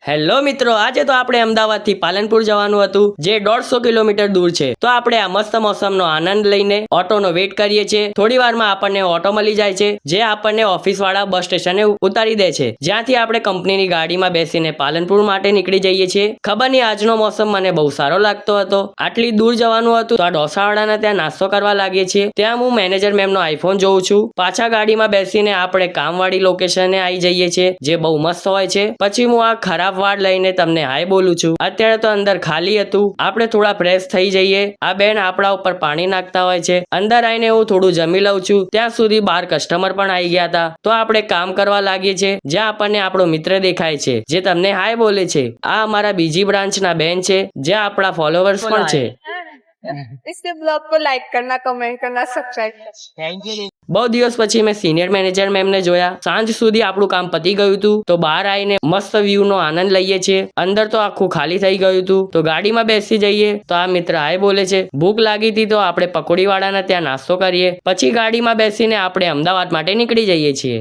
Hello મિત્રો, આજે તો આપણે અમદાવાદથી પાલનપુર જવાનું હતું, જે 150 કિલોમીટર દૂર છે। તો આપણે આ મસ્ત મોસમનો આનંદ લઈને ઓટોનો વેટ કરીએ છીએ। થોડી વારમાં આપણને ઓટો મળી જાય છે, જે આપણને ઓફિસ વાળા બસ સ્ટેશને ઉતારી દે છે, જ્યાંથી આપણે કંપનીની ગાડીમાં બેસીને પાલનપુર માટે નીકળી જઈએ છીએ। ખબર નહીં, આજનો મોસમ મને બહુ સારો લાગતો હતો। આટલી દૂર જવાનું હતું તો આ ઢોસાવાળાના ત્યાં નાસ્તો કરવા લાગીએ છીએ। ત્યાં હું મેનેજર મેમનો આઈફોન જોઉં છું। પાછા ગાડીમાં બેસીને આપણે કામવાળી લોકેશને આવી જઈએ છીએ, જે બહુ મસ્ત હોય છે। પછી હું આ ખરાબ વાડ લઈને તમને હાય બોલું છું। અત્યારે તો અંદર ખાલી હતું, આપણે થોડા ફ્રેશ થઈ જઈએ। આ બેન આપણા ઉપર પાણી નાખતા હોય છે। અંદર આવીને હું થોડું જમી લઉં છું, ત્યાં સુધી બહાર કસ્ટમર પણ આવી ગયા હતા। તો આપણે કામ કરવા લાગીએ છીએ, જ્યાં આપણને આપણો મિત્ર દેખાય છે, જે તમને હાય બોલે છે। આ અમારા બીજી બ્રાન્ચના બેન છે, જ્યાં આપણા ફોલોવર્સ પણ છે। इसके ब्लॉग को लाइक करना, कमेंट करना, सब्सक्राइब करना। બહુ દિવસ પછી મેં સિનિયર મેનેજર મેમને જોયા। સાંજ સુધી આપણું કામ પતી ગયું હતું, તો બહાર આવીને મસ્ત વ્યૂ નો આનંદ લઈએ છીએ। અંદર તો આખું ખાલી થઈ ગયું હતું, તો ગાડીમાં બેસી જઈએ। તો આ મિત્ર હાય બોલે છે। ભૂખ લાગી હતી તો આપણે પકોડી વાળાના ત્યાં નાસ્તો કરીએ, પછી ગાડીમાં બેસીને આપણે અમદાવાદ માટે નીકળી જઈએ છીએ।